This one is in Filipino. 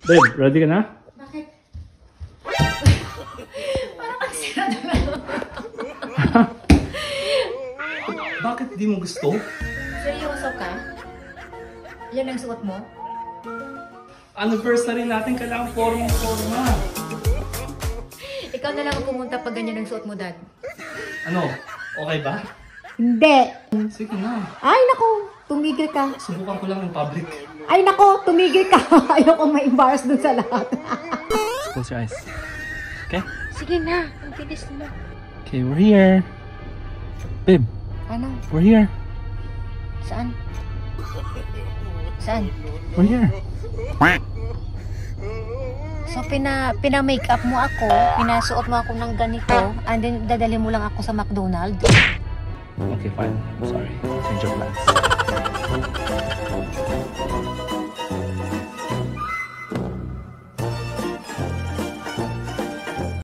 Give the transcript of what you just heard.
Babe, ready ka na? Bakit? Parang ang sirado na. Bakit di mo gusto? Seryoso ka? Yan ang suot mo? Anniversary natin, kailangan forma. Ikaw na lang ang pumunta pag ganyan ang suot mo, Dad. Ano? Okay ba? Hindi. Sige na. Ay, nako. Tumigil ka. Subukan ko lang in public. Ay, nako. Tumigil ka. Ayoko ma-embarrass dun sa lahat. Close your eyes. Okay? Sige na. Ang bilis mo. Okay, we're here. Babe, Ano? we're here. Saan? Saan? We're here. So, pina-makeup mo ako, pinasuot mo ako ng ganito, and then dadali mo lang ako sa McDonald's. Okay, fine. Sorry. Change of plans.